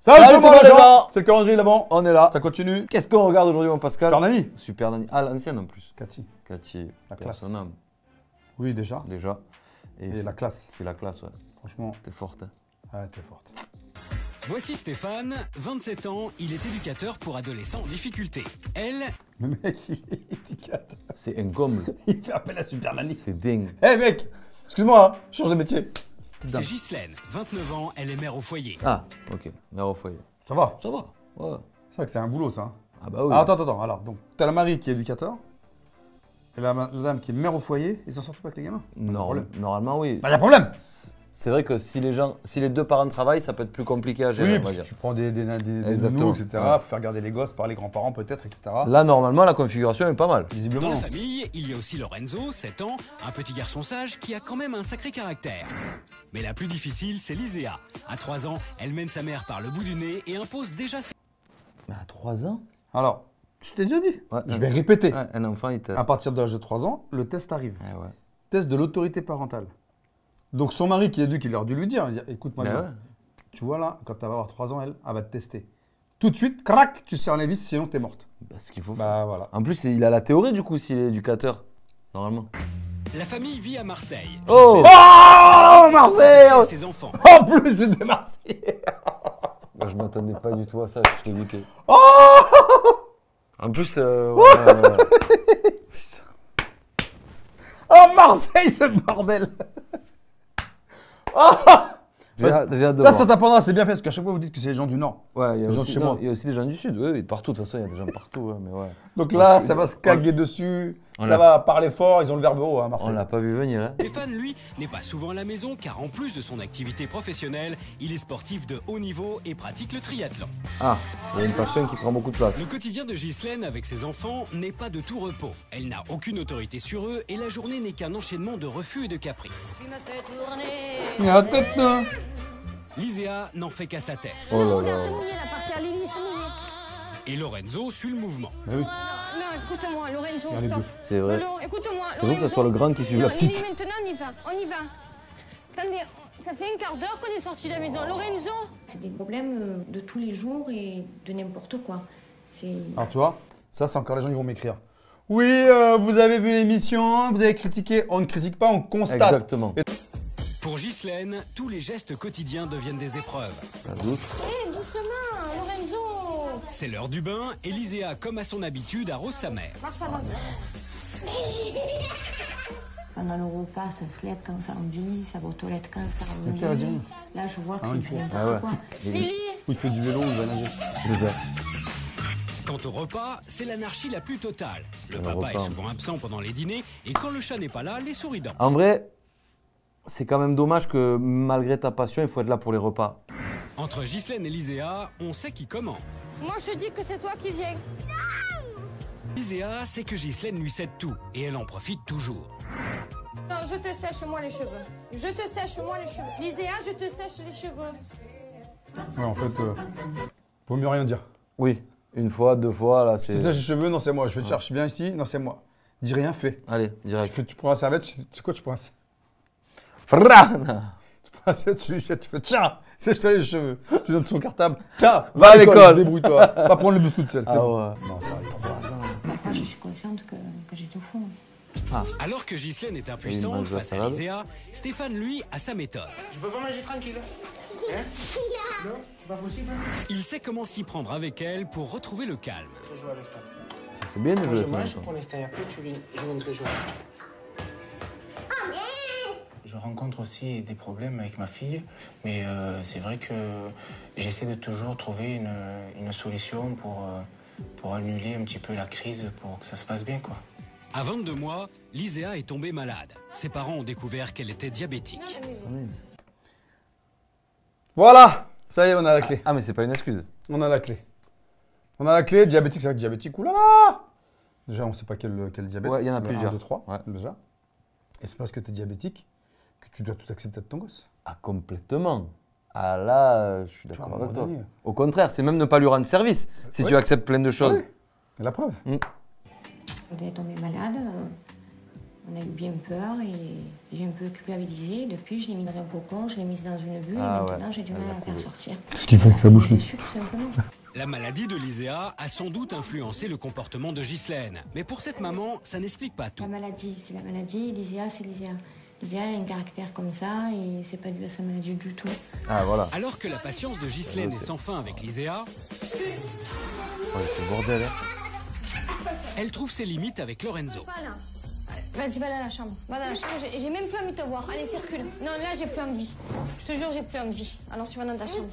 Salut tout le monde les gens. C'est le calendrier d'avant. On est là. Ça continue. Qu'est-ce qu'on regarde aujourd'hui mon Pascal? Super Nanny. Super Nanny. Ah l'ancienne en plus. Cathy. Cathy. La classe. Personnable. Oui déjà. Déjà. Et la classe. C'est la classe ouais. Franchement. T'es forte. Hein. Ouais t'es forte. Voici Stéphane, 27 ans, il est éducateur pour adolescents en difficulté. Elle... Le mec il est éducateur. C'est un comble. Il fait appel à Super Nanny. C'est dingue. Eh hey, mec, excuse-moi, hein, change de métier. C'est Ghislaine, 29 ans, elle est mère au foyer. Ah ok, mère au foyer. Ça va. Ça va. Ouais. C'est vrai que c'est un boulot ça. Hein. Ah bah oui. Ah, attends, alors donc t'as la Marie qui est éducateur. Et la dame qui est mère au foyer, ils s'en sortent pas avec les gamins. Normalement oui. Bah y'a problème. C'est vrai que si les deux parents travaillent, ça peut être plus compliqué à gérer. Oui, parce que tu prends des nounous, etc. Ouais. Faut faire garder les gosses par les grands-parents peut-être, etc. Là, normalement, la configuration est pas mal. Visiblement. Dans la famille, il y a aussi Lorenzo, 7 ans, un petit garçon sage qui a quand même un sacré caractère. Mais la plus difficile, c'est Liséa. À 3 ans, elle mène sa mère par le bout du nez et impose déjà ses... Mais à 3 ans? Alors, je t'ai déjà dit. Ouais, je vais répéter. Ouais, un enfant, il teste. À partir de l'âge de 3 ans, le test arrive. Ouais. Test de l'autorité parentale. Donc son mari qui est éduque, il aurait dû lui dire, écoute-moi bien. Ouais. Tu vois là, quand elle va avoir 3 ans, elle va te tester. Tout de suite, crac, tu serres les vis, sinon t'es morte. Bah, ce qu'il faut faire. Voilà. En plus, il a la théorie du coup, s'il est éducateur, normalement. La famille vit à Marseille. Oh, Marseille. Ses enfants. En plus, c'est des Marseillais. Je m'attendais pas du tout à ça, je suis dégoûté. Oh en plus, oh, Marseille, c'est le bordel. Oh ça t'apprendra, c'est bien fait, parce qu'à chaque fois vous dites que c'est les gens du Nord. Ouais, il y a gens aussi, de chez moi. Il y a aussi des gens du Sud, oui, partout, de toute façon, il y a des gens partout, mais ouais. Donc là, ça va se caguer dessus, ça va parler fort, ils ont le verbe haut, hein, Marseille. On l'a pas vu venir, hein. Stéphane, lui, n'est pas souvent à la maison, car en plus de son activité professionnelle, il est sportif de haut niveau et pratique le triathlon. Ah, il y a une passion qui prend beaucoup de place. Le quotidien de Ghislaine avec ses enfants n'est pas de tout repos. Elle n'a aucune autorité sur eux et la journée n'est qu'un enchaînement de refus et de caprices. Tu me fais tourner. La tête, non. Liséa n'en fait qu'à sa tête. Oh là regarde, c'est mouillé là par terre, Lily, c'est mouillé. Et Lorenzo suit le mouvement. Mais oui. Non, écoute-moi, Lorenzo, stop. C'est vrai. Écoute-moi, C'est vrai que ça soit le grand qui suive la petite. Lily, maintenant on y va. Attendez, ça fait un quart d'heure qu'on est sorti de la maison. Lorenzo. C'est des problèmes de tous les jours et de n'importe quoi. Alors tu vois, ça c'est encore les gens qui vont m'écrire. Oui, vous avez vu l'émission, vous avez critiqué. On ne critique pas, on constate. Exactement. Pour Ghislaine, tous les gestes quotidiens deviennent des épreuves. Hé, doucement, Lorenzo. C'est l'heure du bain et Liséa, comme à son habitude, arrose sa mère. Marche pas dans le Pendant le repas, ça se lève quand ça a envie, ça va aux toilettes quand ça a envie. Là, je vois que c'est n'importe quoi. Lily. Il fait du vélo, il va nager. C'est ça. Quant au repas, c'est l'anarchie la plus totale. Le papa est souvent absent pendant les dîners et quand le chat n'est pas là, les souris dansent. En vrai, c'est quand même dommage que malgré ta passion, il faut être là pour les repas. Entre Ghislaine et Liséa, on sait qui commande. Moi, je te dis que c'est toi qui viens. Liséa sait que Ghislaine lui cède tout et elle en profite toujours. Non, je te sèche moi les cheveux. Je te sèche moi les cheveux. Liséa, je te sèche les cheveux. Ouais, en fait, vaut mieux rien dire. Oui, une fois, 2 fois, là, c'est... Tu sèches les cheveux, non c'est moi. Je vais te chercher bien ici, non c'est moi. Dis rien, fais. Allez, direct. Tu prends la serviette, c'est quoi tu prends Fra tu lui jettes, tu fais tiens, sèche-toi les cheveux. Tu donnes son cartable, tiens, va à l'école. Débrouille-toi. Va prendre le bus toute seule. Ah ouais. Non, ça va 3 ans. Moi, je suis consciente que j'ai tout fou. Alors que Ghislaine est impuissante face à Liséa, Stéphane, lui, a sa méthode. Je peux pas manger tranquille. Hein? Non, c'est pas possible. Il sait comment s'y prendre avec elle pour retrouver le calme. Je joue avec toi. C'est bien de Moi, jouer je avec mange toi. pour l'instant et après je viendrai jouer. Je rencontre aussi des problèmes avec ma fille, mais c'est vrai que j'essaie de toujours trouver une solution pour annuler un petit peu la crise, pour que ça se passe bien, quoi. À 22 mois, Liséa est tombée malade. Ses parents ont découvert qu'elle était diabétique. Voilà, ça y est, on a la clé. Ah, mais c'est pas une excuse. On a la clé. On a la clé, diabétique, c'est vrai que diabétique, oulala. Déjà, on sait pas quel diabète. Ouais, il y en a Le plusieurs. 1, 2, 3, Ouais. déjà. Et c'est parce que tu es diabétique que tu dois tout accepter de ton gosse. Ah, complètement. Ah là, je suis d'accord Tu vois, à un avec toi. moment donné. Au contraire, c'est même ne pas lui rendre service si Ouais. tu acceptes plein de choses. Ouais. Et la preuve. Elle est tombée malade. On a eu bien peur et j'ai un peu culpabilisé. Depuis, je l'ai mis dans un cocon, je l'ai mise dans une bulle et maintenant j'ai du mal à la faire sortir. Qu'est-ce qui fait que ça bouge plus? Tout simplement. La maladie de Lyséa a sans doute influencé le comportement de Ghislaine. Mais pour cette maman, ça n'explique pas tout. La maladie, c'est la maladie. Lyséa, c'est Lyséa. Lyséa a un caractère comme ça et c'est pas dû à sa maladie du tout. Ah voilà. Alors que la patience de Ghislaine est sans fin avec Lyséa, C'est bordel, hein. elle trouve ses limites avec Lorenzo. Pas là. Vas-y, va dans la chambre. Va dans la chambre. J'ai même plus envie de te voir. Allez, circule. Non, là, j'ai plus envie. Je te jure, j'ai plus envie. Alors, tu vas dans ta chambre.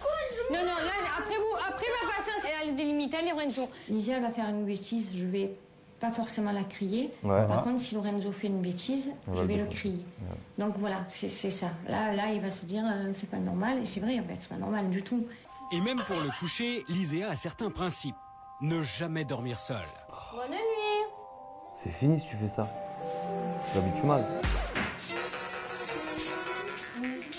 Non, non, là, après ma patience, elle a des limites. Allez, Lorenzo. Lyséa va faire une bêtise, je vais pas forcément la crier. Ouais. Par contre, si Lorenzo fait une bêtise, je vais le crier. Ouais. Donc voilà, c'est ça. Là, il va se dire, c'est pas normal. Et c'est vrai, en fait, c'est pas normal du tout. Et même pour le coucher, Lyséa a certains principes. Ne jamais dormir seule. Bonne nuit. C'est fini si tu fais ça. Tu l'habitues mal.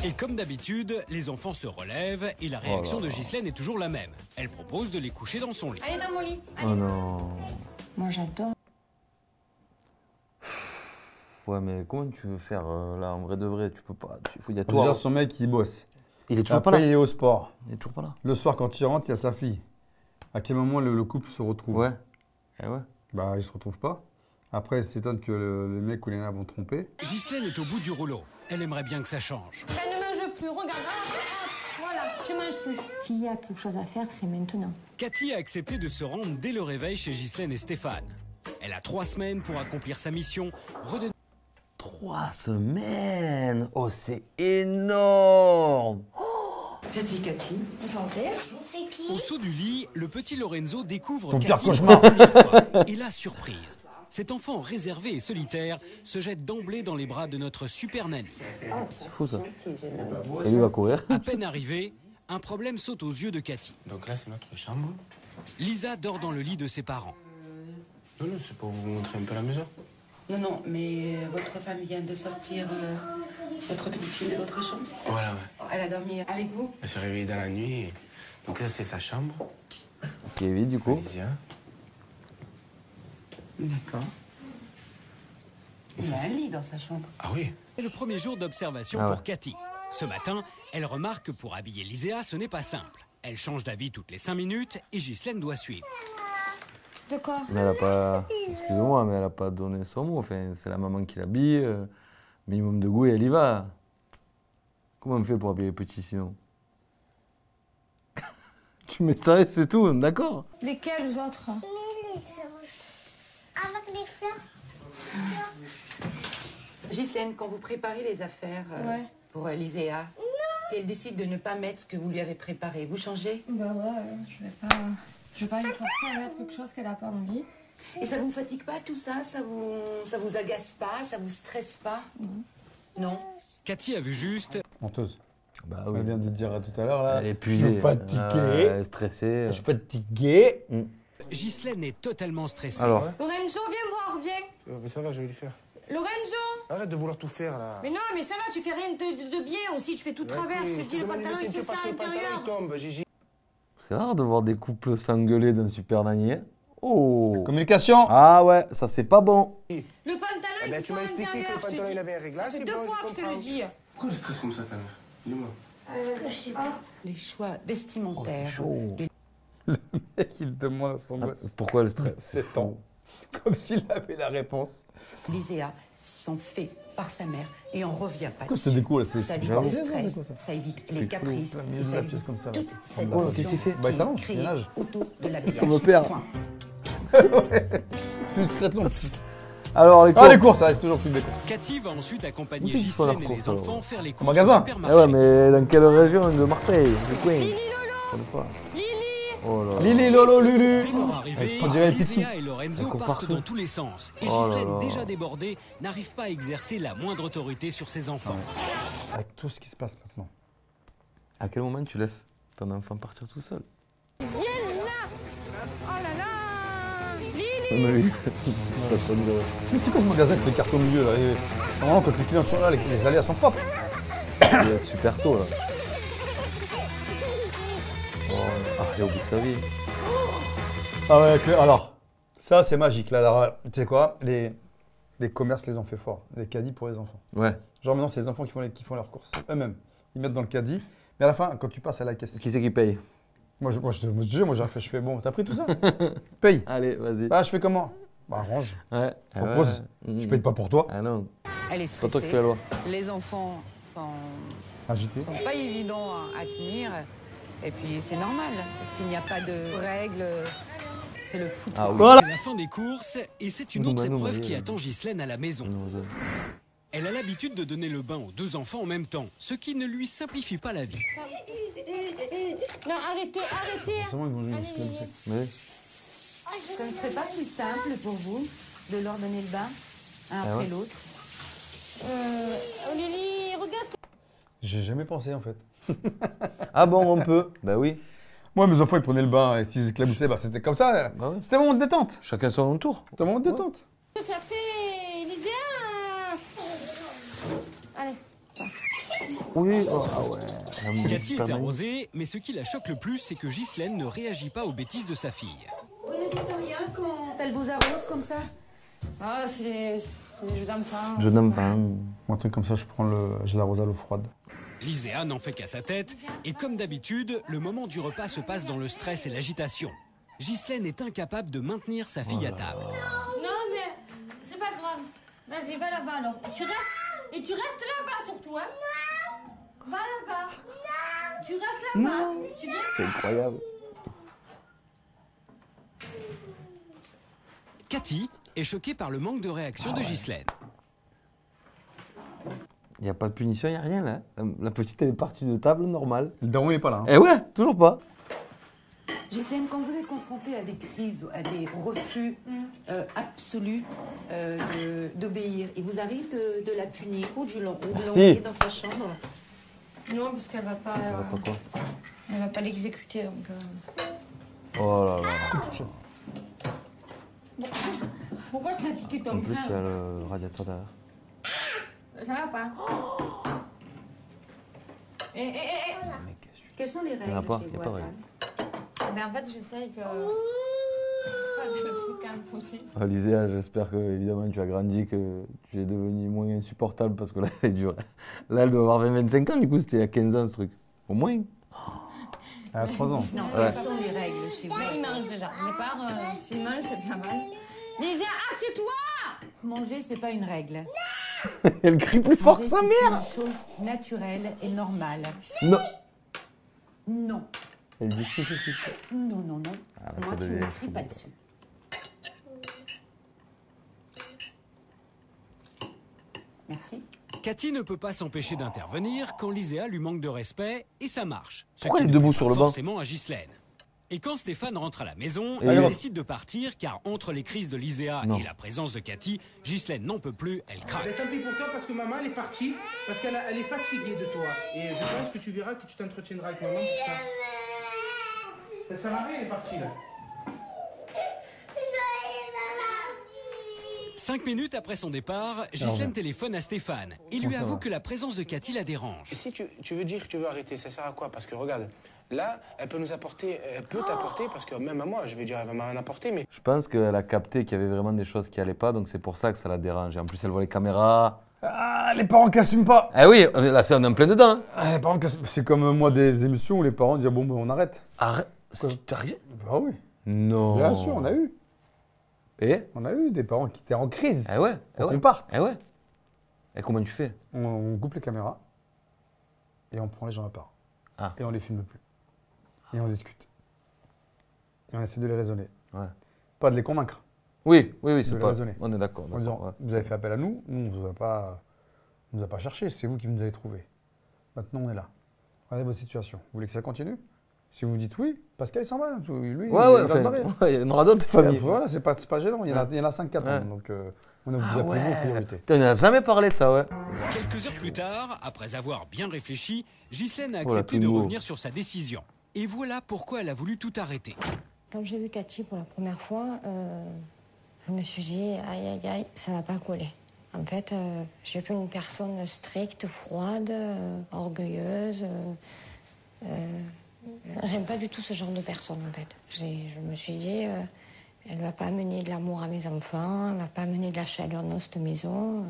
Et comme d'habitude, les enfants se relèvent et la réaction de Ghislaine est toujours la même. Elle propose de les coucher dans son lit. Allez dans mon lit. Allez. Oh non. Moi, j'adore. Ouais, mais comment tu veux faire là en vrai de vrai? Tu peux pas. Il y a toi. Déjà, son mec, il bosse. Il est toujours Après, pas là. il est au sport. Il est toujours pas là. Le soir, quand il rentre, il y a sa fille. À quel moment le couple se retrouve? Ouais. Eh ouais. Bah, ils se retrouvent pas. Après, il s'étonne que les mecs ou les nains vont tromper. Ghislaine est au bout du rouleau. Elle aimerait bien que ça change. Ben, ne mange plus. Regarde. Hop, voilà, tu manges plus. S'il y a quelque chose à faire, c'est maintenant. Cathy a accepté de se rendre dès le réveil chez Ghislaine et Stéphane. Elle a 3 semaines pour accomplir sa mission. 3 semaines. Oh, c'est énorme. Je suis Cathy. Santé. C'est qui? Au saut du lit, le petit Lorenzo découvre Ton pire Cathy cauchemar. pour la première fois. Et la surprise. Cet enfant réservé et solitaire se jette d'emblée dans les bras de notre super nanny. C'est fou ça. Et lui va courir. À peine arrivé, un problème saute aux yeux de Cathy. Donc là, c'est notre chambre. Lisa dort dans le lit de ses parents. Non, non, c'est pour vous montrer un peu la maison. Non, non, mais votre femme vient de sortir votre petite fille de votre chambre, c'est ça? Voilà, ouais. Elle a dormi avec vous? Elle s'est réveillée dans la nuit. Donc là, c'est sa chambre. Qui est vide du coup. Lysia. D'accord. Il y a un lit dans sa chambre. Ah oui. C'est le premier jour d'observation Ah ouais. pour Cathy. Ce matin, elle remarque que pour habiller Lyséa, ce n'est pas simple. Elle change d'avis toutes les 5 minutes et Ghislaine doit suivre. De quoi? Mais elle a pas. Excusez-moi, mais elle a pas donné son mot. Enfin, c'est la maman qui l'habille. Minimum de goût et elle y va. Comment on fait pour habiller les petits sinon? Tu mets ça et c'est tout, d'accord? Lesquels autres? Avec les fleurs. Ghislaine, quand vous préparez les affaires pour Lyséa, si elle décide de ne pas mettre ce que vous lui avez préparé, vous changez? Bah ouais, je vais pas lui forcer à mettre quelque chose qu'elle a pas envie. Et ça vous fatigue pas tout ça? Ça vous agace pas? Ça vous stresse pas? Non. Cathy a vu juste. Menteuse. Bah Elle vient de dire tout à l'heure là. Elle est Je épuisée. suis fatigué. Elle est stressée. Je suis fatigué. Ghislaine est totalement stressée. Alors, Lorenzo, viens voir, viens. Mais ça va, je vais lui faire. Lorenzo. Arrête de vouloir tout faire, là. Mais non, mais ça va, tu fais rien de bien aussi, tu fais tout travers. Je te dis, le pantalon, il fait ça à l'intérieur. tombe, Gigi. c'est rare de voir des couples s'engueuler d'un super nanier. Oh. Communication. Ah ouais, ça c'est pas bon. Le pantalon, il Ben, fait tu ça m'as à expliqué que le l'intérieur, je te pantalon, dis. il avait un réglage, Ça fait c'est 2 bon, fois je que je te le comprends. dis. Pourquoi le stress comme ça, ta mère? Dis-moi. Les choix vestimentaires. chaud. Le mec, il demande à son Ah, gosse. pourquoi le stress? 7 ans. Comme s'il avait la réponse. Lyséa s'en fait par sa mère et on revient pas. Quoi, c'est des coups là? Ça évite grave. le C'est stress, quoi, ça? ça évite les caprices, plein milieu et de ça la pièce évite comme ça, là. toute cette Oh, tension qu'est-ce qu'il fait? Bah, il s'allonge, qui il est nage. autour de l'habillage. Comme mon père. Point. Tu traites long. Alors les Ah, courses. les courses, ça reste toujours plus des courses. Cathy va ensuite accompagner Où c'est qu'ils font leurs Ghislaine et les courses, enfants faire les courses magasin. au supermarché. Eh ouais, mais dans quelle région de Marseille? Du coin. Je connais pas. Oh là là. Lili, Lolo, Lulu. Dès leur arrivée, On dirait les Picsou. Lyséa et Lorenzo Elle court partent partout. dans tous les sens. Et Oh là Ghislaine, là. déjà débordée, n'arrive pas à exercer la moindre autorité sur ses enfants. Avec tout ce qui se passe maintenant. À quel moment tu laisses ton enfant partir tout seul? Viens là. Oh là là. Lili. Mais oui. Ça sonne de- Mais c'est quoi ce magasin avec les cartes au milieu là? Normalement, quand les clients sont là, les aléas sont propres. Il va être super tôt là. Oh, ah, il est au bout de sa vie. Ah ouais, alors, ça c'est magique là. Alors, tu sais quoi? les commerces les ont fait forts. Les caddies pour les enfants. Ouais. Genre maintenant, c'est les enfants qui font leurs courses eux-mêmes. Ils mettent dans le caddie. Mais à la fin, quand tu passes à la caisse. Qui c'est qui paye? Moi, je fais bon, t'as pris tout ça? Paye. Allez, vas-y. Ah, je fais comment? Bah, range. Ouais. Propose. Je paye pas pour toi. Ah non. Elle est C'est pas toi qui stressée. fais la loi. Les enfants sont Agité. pas évidents à tenir. Et puis c'est normal, parce qu'il n'y a pas de règles. C'est le foot. Ah oui. C'est la fin des courses et c'est une Non, autre bah non, épreuve bah, qui oui. attend Ghislaine à la maison. Elle a l'habitude de donner le bain aux 2 enfants en même temps, ce qui ne lui simplifie pas la vie. Non, arrêtez. Forcément, ils vont jouer Allez, jusqu'à Mais Ça ne serait pas plus simple pour vous de leur donner le bain, un après ouais. l'autre? Lily, regarde. J'ai jamais pensé en fait. Ah bon, on peut? Bah oui. Moi, mes enfants, ils prenaient le bain et s'ils éclaboussaient, bah, c'était comme ça. Bah oui. C'était un moment de détente. Chacun son tour. C'était un moment de détente. Tu as fait Lysia. Allez. Oui. Oh, ah ouais. Cathy est arrosée, mais ce qui la choque le plus, c'est que Ghislaine ne réagit pas aux bêtises de sa fille. Vous ne dites rien quand elle vous arrose comme ça? Ah, c'est des jeux d'enfants. Je n'aime pas. Un truc comme ça, je l'arrose à l'eau froide. Lyséa n'en fait qu'à sa tête, et comme d'habitude, le moment du repas se passe dans le stress et l'agitation. Ghislaine est incapable de maintenir sa fille à table. Non, mais c'est pas grave. Vas-y, va là-bas alors. Et tu restes là-bas surtout, hein. Va là-bas. Tu restes là-bas. Tu viens. C'est incroyable. Cathy est choquée par le manque de réaction de Ghislaine. Il n'y a pas de punition, il n'y a rien là. La petite, elle est partie de table normale. Le daron, il est pas là. Hein. Eh ouais, toujours pas. Ghislaine, quand vous êtes confrontée à des crises, à des refus absolus d'obéir, il vous arrive de la punir ou de l'envoyer dans sa chambre? Non, parce qu'elle va pas. Pas quoi. Elle va pas l'exécuter, donc. Oh là là. Pourquoi tu as piqué ton En plus, il y frère a le radiateur derrière. Ça va pas. Quelles sont les Il y en a règles pas, chez il y a vous, pas de Anne? Mais en fait, j'essaye que. C'est pas le truc impossible. Oh, Lyséa, j'espère que évidemment tu as grandi, que tu es devenu moins insupportable parce que là, elle est dure. Là, elle doit avoir 25 ans, du coup, c'était il y a 15 ans ce truc. Au moins. Elle a 3 ans. Non, Ouais. quelles sont les règles chez vous? Là, il mange déjà. Mais part, s'il mange, c'est bien mal. Lysia, assieds-toi! Manger, c'est pas une règle. Elle crie plus fort que Manger, sa mère. c'est une chose naturelle et normale. Non. Non. Elle dit si. Non, non, non. Ah, là, ça Moi, tu devient ne fou. cries pas dessus. Merci. Cathy ne peut pas s'empêcher d'intervenir quand Lyséa lui manque de respect et ça marche. Ce Pourquoi qui elle est ne debout plaît sur pas le banc? forcément à Ghislaine. Et quand Stéphane rentre à la maison, Et elle alors décide de partir car entre les crises de Lyséa Non. et la présence de Cathy, Ghislaine n'en peut plus, elle craque. Tant pis pour toi parce que maman elle est partie, parce qu'elle elle est fatiguée de toi. Et je pense que tu verras que tu t'entretiendras avec maman pour ça. Ça sert à rien, elle est partie là. 5 minutes après son départ, Ghislaine téléphone à Stéphane et lui avoue que la présence de Cathy la dérange. Et si tu veux dire que tu veux arrêter, ça sert à quoi? Parce que regarde, là, elle peut nous apporter, elle peut t'apporter, parce que même à moi, je vais dire, elle va m'en apporter, mais Je pense qu'elle a capté qu'il y avait vraiment des choses qui allaient pas, donc c'est pour ça que ça la dérange. Et en plus, elle voit les caméras. Ah, les parents qui assument pas. Eh oui, là, on est en plein dedans. Hein. Ah, les parents qui assument. C'est comme moi des émissions où les parents disent bon, ben, on arrête. Arrête. T'as rien? Bah oui. Non. Bien sûr, on a eu. Et? On a eu des parents qui étaient en crise. Eh ouais. Faut qu'on parte. Eh ouais. Et comment tu fais? On coupe les caméras et on prend les gens à part. Ah. Et on les filme plus. Et on discute. Et on essaie de les raisonner. Ouais. Pas de les convaincre. Oui, c'est De pas. raisonner. On est d'accord. En disant, ouais. vous avez fait appel à nous, nous, on ne vous a pas cherché, c'est vous qui nous avez trouvés. Maintenant, on est là. Regardez votre situation. Vous voulez que ça continue? Si vous dites oui, Pascal, il s'en va. Lui, il va se barrer. Il y en aura d'autres des familles. Voilà, c'est pas gênant. Il y en a 5 4 ans. Donc, on vous a pris en priorité. On n'a jamais parlé de ça, ouais. Quelques heures plus tard, après avoir bien réfléchi, Ghislaine a Voilà, accepté tout de nouveau. revenir sur sa décision. Et voilà pourquoi elle a voulu tout arrêter. Quand j'ai vu Cathy pour la première fois, je me suis dit, aïe, aïe, aïe, ça va pas coller. En fait, j'ai vu une personne stricte, froide, orgueilleuse. J'aime pas du tout ce genre de personne, en fait. Je me suis dit, Elle ne va pas amener de l'amour à mes enfants, elle ne va pas amener de la chaleur dans cette maison.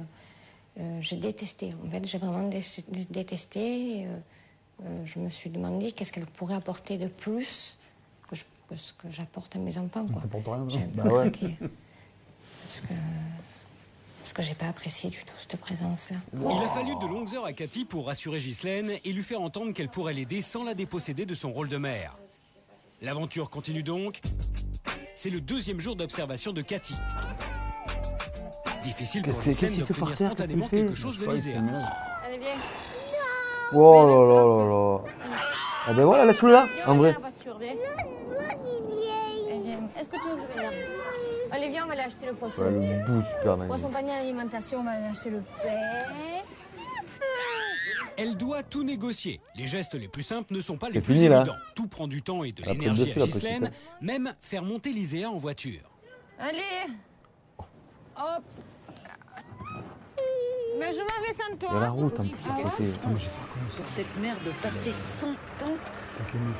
J'ai détesté, en fait, j'ai vraiment détesté. Je me suis demandé qu'est-ce qu'elle pourrait apporter de plus que ce que j'apporte à mes enfants. J'ai un peu craqué. Parce que j'ai pas apprécié du tout cette présence-là. Il a fallu de longues heures à Cathy pour rassurer Ghislaine et lui faire entendre qu'elle pourrait l'aider sans la déposséder de son rôle de mère. L'aventure continue donc. C'est le 2e jour d'observation de Cathy. Difficile pour Ghislaine d'obtenir spontanément quelque chose de Liséa. Allez, viens. Oh là là là là. Ah ben voilà, laisse-le là, en vrai. Est-ce que tu veux que je vienne? Allez, viens, on va aller acheter le poisson. Ouais, le bout super dingue. Poisson panier alimentation, on va aller acheter le pain. Elle doit tout négocier. Les gestes les plus simples ne sont pas les C'est plus fini, là. évidents. Tout prend du temps et de Elle a pris l'énergie dessus, à la Ghislaine, petite. même faire monter Liséa en voiture. Allez. Hop. Mais je m'en vais sans toi. Il y a la route en plus à côté. Pour cette mère de passer 100 ans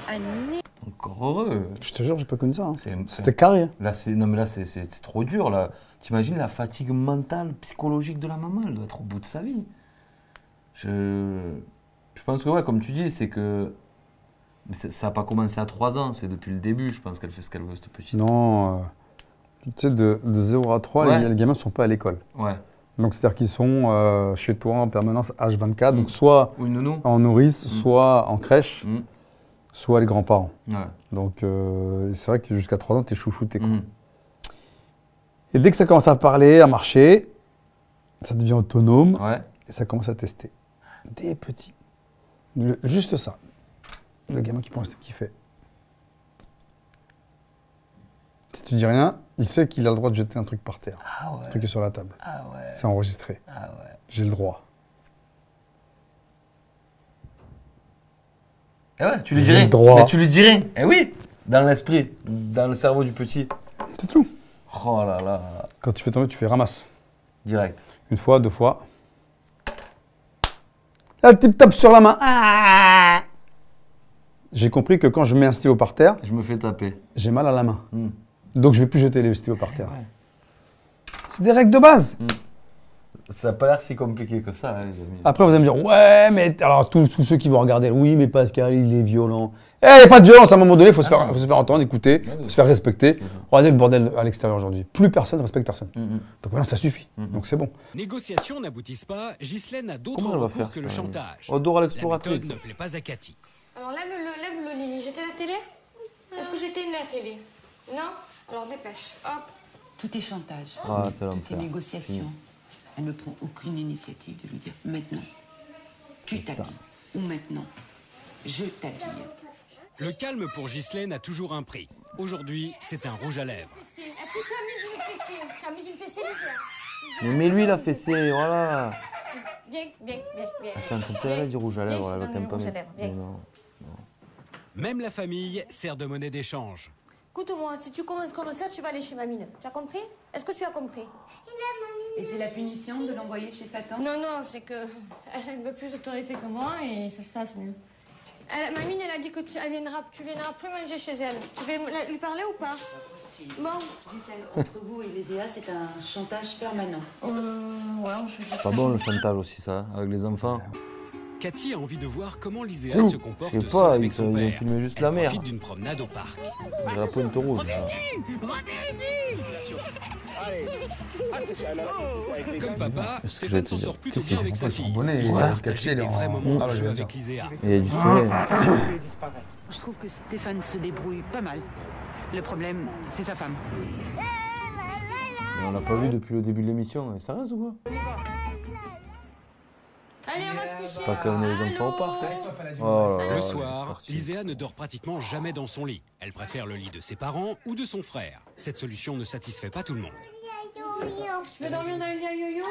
à nier. Encore heureux. Je te jure, j'ai pas connu ça. Hein. C'est- C'était carré. Là, non mais là, c'est trop dur. Là. T'imagines la fatigue mentale, psychologique de la maman, elle doit être au bout de sa vie. Je pense que, ouais, comme tu dis, c'est que... Mais ça n'a pas commencé à 3 ans, c'est depuis le début, je pense qu'elle fait ce qu'elle veut, cette petite. Non, tu sais, de 0 à 3, Ouais. les gamins ne sont pas à l'école. Ouais. Donc, c'est-à-dire qu'ils sont chez toi en permanence H24, donc soit Ou une nounou. en nourrice, soit en crèche, Mm. soit les grands-parents. Ouais. Donc, c'est vrai que jusqu'à 3 ans, tu es chouchouté. Quoi. Mm. Et dès que ça commence à parler, à marcher, ça devient autonome Ouais. et ça commence à tester. Des petits. Juste ça. Le gamin qui pense qu'il fait. Si tu dis rien, il sait qu'il a le droit de jeter un truc par terre. Ah ouais. Un truc qui est sur la table. Ah ouais. C'est enregistré. Ah ouais. J'ai le droit. Eh ouais, tu lui J'ai dirais. le droit. Mais tu lui dirais. Eh oui. Dans l'esprit, dans le cerveau du petit. C'est tout. Oh là là. Quand tu fais tomber, tu fais ramasse. Direct. Une fois, 2 fois. Là, tu tapes sur la main. Ah. J'ai compris que quand je mets un stylo par terre, Je me fais taper. j'ai mal à la main. Mm. Donc je vais plus jeter les stylos par terre. Ouais. C'est des règles de base. Ça n'a pas l'air si compliqué que ça, hein, les amis. Après, vous allez me dire, ouais, mais alors tous ceux qui vont regarder, oui, mais Pascal, il est violent. Eh, il n'y a pas de violence à un moment donné, il faut, se faire entendre, écouter, se faire respecter. Regardez le bordel à l'extérieur aujourd'hui. Plus personne ne respecte personne. Donc maintenant, ça suffit. Donc c'est bon. Négociations n'aboutissent pas, Ghislaine a d'autres Comment elle va recours faire que le ça, chantage. Odor à La l'exploratrice. méthode ne plaît pas à Cathy. Alors lève-le, Lily. J'étais à la télé? Est-ce que j'étais à la télé? Non? Alors dépêche. Hop. Tout est chantage. Ah, c'est Tout est l'enfer. négociation. Elle ne prend aucune initiative de lui dire maintenant, tu C'est ça. t'habilles. Ou maintenant, je t'habille. Le calme pour Ghislaine a toujours un prix. Aujourd'hui, c'est un rouge à lèvres. Est-ce que tu as mis du fessier? Tu as mis du fessier, Lisa? Mais mets-lui la fessée, voilà. Viens. Attends, comme ça, elle a du rouge à lèvres, Viens, elle va je quand même donne pas du rouge à mettre. lèvres, viens. Mais non. Même la famille sert de monnaie d'échange. Écoute-moi, si tu commences comme ça, tu vas aller chez Mamine. Tu as compris? Est-ce que tu as compris? Et c'est la punition de l'envoyer chez Satan? Non, c'est que elle a un peu plus d'autorité que moi et ça se passe mieux. Mamine, elle a dit que tu viendras plus manger chez elle. Tu veux lui parler ou pas? Bon. Gisèle, entre vous et Lézéa, c'est un chantage permanent. Ouais, je veux dire Pas ça. bon le chantage aussi, ça, avec les enfants. Cathy a envie de voir comment C'est Liséa où se comporte Je sais seule pas, avec ils son ont père. filmé juste Elle la mère. profite d'une promenade au parc. On dirait la pointe rouge. Comme papa, Est-ce que Stéphane je s'en vais te sort dire, plutôt qu'est-ce bien qu'il avec faut sa fille. bonnet, Il il a va partagé cacher des dans- vrais moments Ah, de ouais, jeu je avec veux Liséa. Il y a du soleil. Je trouve que Stéphane se débrouille pas mal. Le problème, c'est sa femme. Mais on l'a pas vu depuis le début de l'émission. Et ça reste ou quoi? Allez, on va se coucher. Pas comme les enfants au parc. hein. Oh là là, Le elle est soir, partie. Liséa ne dort pratiquement jamais dans son lit. Elle préfère le lit de ses parents ou de son frère. Cette solution ne satisfait pas tout le monde. Tu veux dormir dans le lit à yo-yo?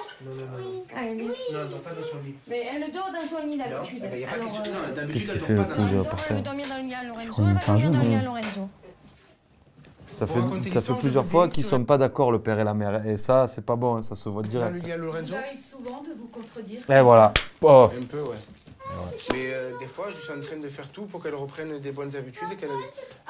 Allez, Non, elle dort pas dans son lit. mais elle dort dans son lit d'habitude. Il n'y a pas Alors, question. Non, d'habitude, Qu'est-ce elle qu'il fait dort le pas dans son cousin lit. par elle veut terre? dormir dans le lit à Lorenzo. crois Elle qu'il va fait un dormir jeu, dans le lit non à Lorenzo. Ça Pour raconter fait l'histoire, plusieurs je fois veux qu'ils bien sont que tu pas d'accord, le père et la mère. Et ça, c'est pas bon, hein, ça se voit Dans direct. le lit à Lorenzo. Il arrive souvent de vous contredire. Et voilà. Oh. Un peu, ouais. Mais des fois, je suis en train de faire tout pour qu'elle reprenne des bonnes habitudes et qu'elle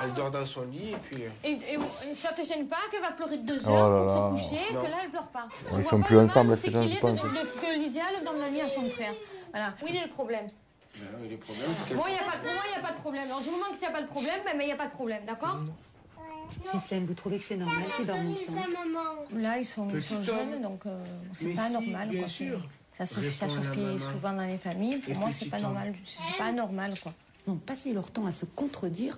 Elle dort dans son lit et puis... Et ça te gêne pas qu'elle va pleurer 2 Oh heures là pour là. se coucher, Non. que là elle pleure pas. Ils sont plus ensemble, ces gens, je pense. Que l'idéal donne la nuit à son frère. Voilà. Où il est le problème? Ben oui, le problème, c'est qu'elle... Bon, pour moi, il n'y a pas de problème. Alors, du moment qu'il n'y a pas de problème, mais il n'y a pas de problème, d'accord? Ghislaine, vous trouvez que c'est normal qu'ils dorment ensemble? Là, ils sont jeunes, donc c'est Mais pas si, normal. bien Quoi. sûr. Ça se Réponds à la fait maman. souvent dans les familles. Pour Et moi, petit c'est pas homme. normal. C'est pas normal, quoi. Ils ont passé leur temps à se contredire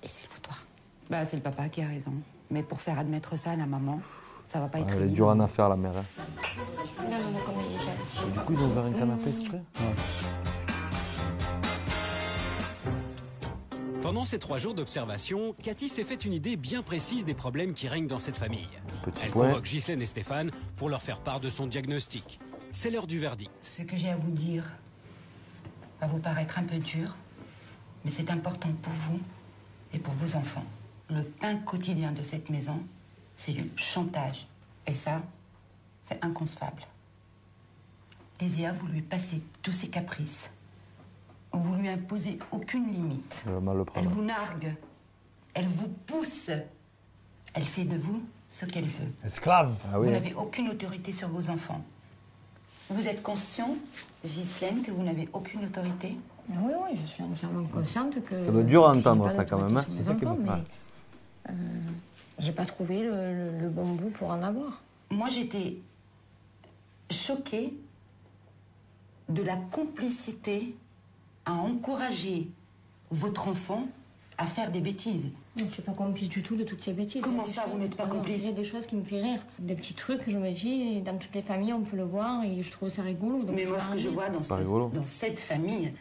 et c'est le foutoir. Bah, c'est le papa qui a raison. Mais pour faire admettre ça à la maman, ça va pas être Elle est évident. dure en affaire, la mère. Hein. Regarde-le comme il est gentil. Du coup, ils ont ouvert un canapé exprès. Pendant ces 3 jours d'observation, Cathy s'est fait une idée bien précise des problèmes qui règnent dans cette famille. Petit Elle point. convoque Ghislaine et Stéphane pour leur faire part de son diagnostic. C'est l'heure du verdict. Ce que j'ai à vous dire va vous paraître un peu dur, mais c'est important pour vous et pour vos enfants. Le pain quotidien de cette maison, c'est du chantage. Et ça, c'est inconcevable. Lésia, vous lui passez tous ses caprices. Vous lui imposez aucune limite. Elle va mal le Elle prendre. vous nargue. Elle vous pousse. Elle fait de vous ce qu'elle veut. Esclave. Ah Vous oui. n'avez aucune autorité sur vos enfants. Vous êtes conscient, Ghislaine, que vous n'avez aucune autorité? Oui, je suis entièrement consciente que... Ça doit être dur à je n'ai entendre, pas ça, quand même, d'autorité hein. sur mes C'est ça qui est enfants, bon. mais j'ai pas trouvé le bon bout pour en avoir. Moi, j'étais choquée de la complicité à encourager votre enfant à faire des bêtises. Non, je suis pas complice du tout de toutes ces bêtises. Comment Il y a des ça, choses- vous n'êtes pas Ah non, complice? Il y a des choses qui me font rire. Des petits trucs que je me dis, dans toutes les familles, on peut le voir et je trouve ça rigolo. Donc Mais je moi, vais ce en que je rire. vois pas rigolo. dans cette famille,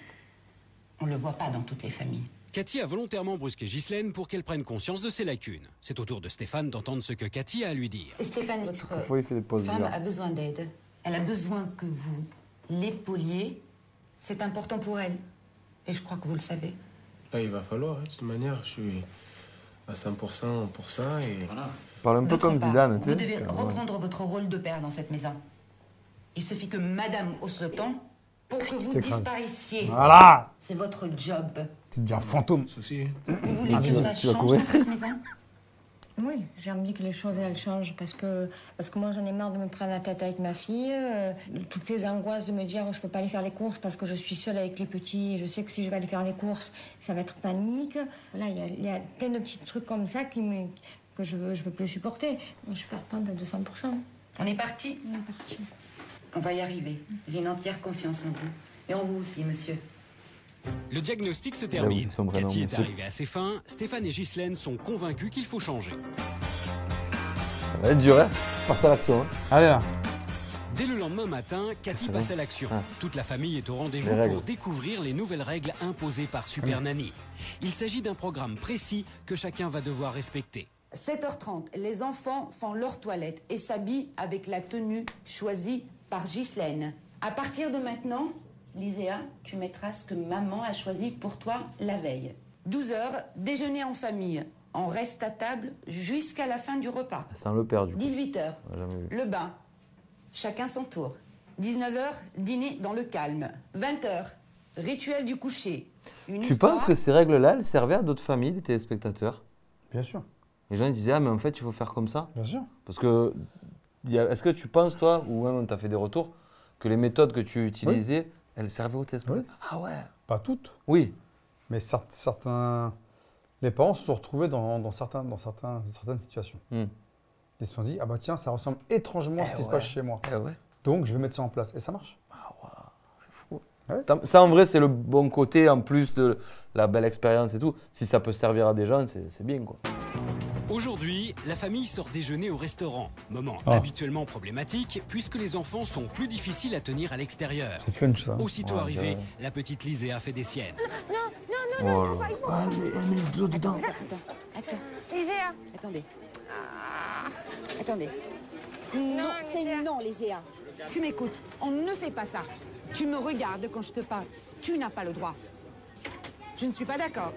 on le voit pas dans toutes les familles. Cathy a volontairement brusqué Ghislaine pour qu'elle prenne conscience de ses lacunes. C'est au tour de Stéphane d'entendre ce que Cathy a à lui dire. Stéphane, votre Parfois, il fait des pauses femme bizarres. a besoin d'aide. Elle a besoin que vous l'épauliez. C'est important pour elle. Et je crois que vous le savez. Là, il va falloir, hein, de toute manière, je suis à 100% pour ça et... Voilà. Parle un peu D'autre comme part, Zidane, tu vous sais. devez Ouais. reprendre votre rôle de père dans cette maison. Il suffit que madame hausse le ton pour que vous T'écrases. disparaissiez. Voilà. C'est votre job. Tu deviens fantôme. Souci. Vous voulez que tu vas- ça tu vas change courir. dans cette maison? Oui, j'ai envie que les choses elles changent parce que moi j'en ai marre de me prendre la tête avec ma fille, toutes ces angoisses de me dire je peux pas aller faire les courses parce que je suis seule avec les petits et je sais que si je vais aller faire les courses ça va être panique. Là il y a plein de petits trucs comme ça que je peux plus supporter. Je suis partante à 200%. On est parti? On est parti. On va y arriver. J'ai une entière confiance en vous. Et en vous aussi, monsieur. Le diagnostic se oui, termine. son prénom, Cathy est monsieur. arrivée à ses fins. Stéphane et Ghislaine sont convaincus qu'il faut changer. Ça va être dur, hein. Passe à l'action, hein. Allez là. Dès le lendemain matin, Cathy C'est passe bon. à l'action. Ah. Toute la famille est au rendez-vous Les règles. pour découvrir les nouvelles règles imposées par Super Nanny. Il s'agit d'un programme précis que chacun va devoir respecter. 7h30, les enfants font leur toilette et s'habillent avec la tenue choisie par Ghislaine. À partir de maintenant, Liséa, tu mettras ce que maman a choisi pour toi la veille. 12h, déjeuner en famille. On reste à table jusqu'à la fin du repas. Sans le père, du coup. 18h, Ouais, jamais vu. le bain. Chacun son tour. 19h, dîner dans le calme. 20h, rituel du coucher. Une Tu histoire- penses que ces règles-là, elles servaient à d'autres familles, des téléspectateurs? Bien sûr. Les gens ils disaient, ah, mais en fait, il faut faire comme ça. Bien sûr. Parce que, est-ce que tu penses, toi, ou même on t'a fait des retours, que les méthodes que tu utilisais, elles servaient aux téléspectateurs? Ah ouais. Pas toutes, Oui. mais certains. Les parents se sont retrouvés dans certaines situations. Hmm. Ils se sont dit, ah bah tiens, ça ressemble étrangement à ce qui se ouais. passe chez moi. Eh ouais. Donc je vais mettre ça en place. Et ça marche. C'est fou. Ouais. Ça, en vrai, c'est le bon côté, en plus de la belle expérience et tout. Si ça peut servir à des gens, c'est bien, quoi. Aujourd'hui, la famille sort déjeuner au restaurant. Moment Ah. habituellement problématique puisque les enfants sont plus difficiles à tenir à l'extérieur. C'est fun, ça. Aussitôt Ouais, arrivée, ouais. la petite Liséa fait des siennes. Oh là là. Attends, Liséa, attendez. Attendez. Non, c'est non, Liséa. Tu m'écoutes. On ne fait pas ça. Tu me regardes quand je te parle. Tu n'as pas le droit. Je ne suis pas d'accord.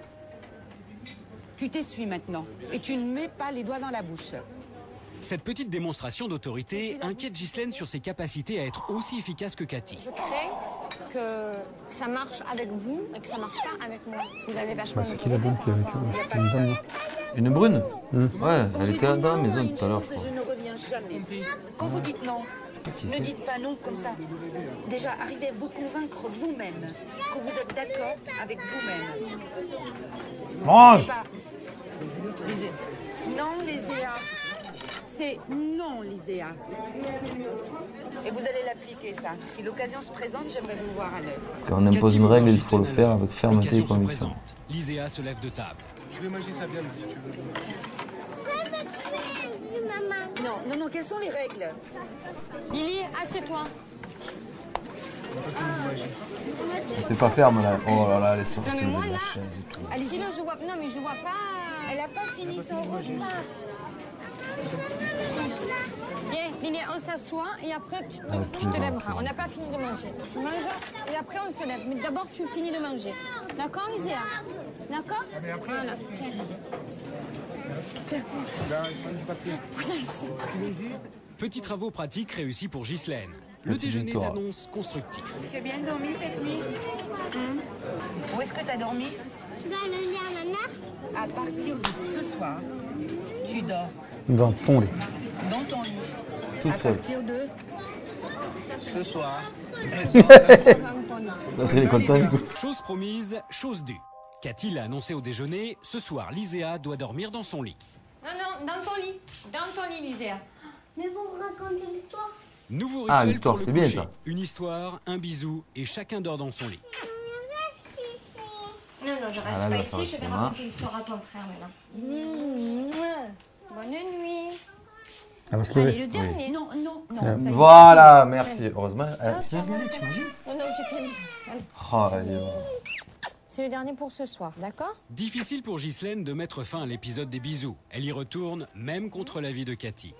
Tu t'essuies maintenant. Et tu ne mets pas les doigts dans la bouche. Cette petite démonstration d'autorité inquiète Ghislaine sur ses capacités à être aussi efficace que Cathy. je crains que ça marche avec vous et que ça marche pas avec moi. Vous avez vachement... C'est qui la dame qui est avec eux? Une dame, Une brune Ouais, elle était dans la maison tout à l'heure, je crois. Je ne reviens jamais. Quand vous dites non, ne dites pas non comme ça. Déjà, arrivez à vous convaincre vous-même que vous êtes d'accord avec vous-même. Mange! Non, Liséa. C'est non, Liséa. Et vous allez l'appliquer, ça. Si l'occasion se présente, j'aimerais vous voir à l'œuvre. Quand on impose une règle, il faut le faire avec fermeté et L'occasion se conviction. présente. Liséa se lève de table. Je vais manger sa viande si tu veux. Non, non, non, quelles sont les règles? Lily, assieds-toi. C'est pas ferme là. Oh là là, elle est sur Non, mais moi, là... chaise et tout. Sinon, je vois... Non, mais je vois pas... Elle n'a pas fini son repas. Viens, Lily, on s'assoit et après, tu te lèveras. On n'a pas fini de manger. Tu manges et après, on se lève. Mais d'abord, tu finis de manger. D'accord, Liséa? D'accord? Voilà, tiens. Petits travaux pratiques réussis pour Ghislaine. Le déjeuner s'annonce constructif. Tu as bien dormi cette nuit? Où est-ce que tu as dormi? Je dois le dire à ma mère. À partir de ce soir, tu dors Dans ton lit. dans ton lit. Toute À seule. partir de Ce soir. Ça serait les contents. Chose promise, chose due. Qu'a-t-il annoncé au déjeuner? Ce soir, Liséa doit dormir dans son lit. Non, non, dans ton lit. Dans ton lit, Liséa. Mais vous racontez l'histoire. Nouveau Ah, rituel l'histoire, pour le c'est bien, coucher. ça. Une histoire, un bisou et chacun dort dans son lit. Non, non, je reste Ah, là, pas là, ça ici. Je vais marche. raconter l'histoire à ton frère maintenant. Bonne nuit. Elle va se Allez, lever. le dernier. Non, non, non. ça y est. Voilà, merci. Heureusement, elle s'est bien Non, tu imagines? non, j'ai fini. Allez. Oh, allez, C'est le dernier pour ce soir, d'accord? Difficile pour Ghislaine de mettre fin à l'épisode des bisous. Elle y retourne, même contre l'avis de Cathy.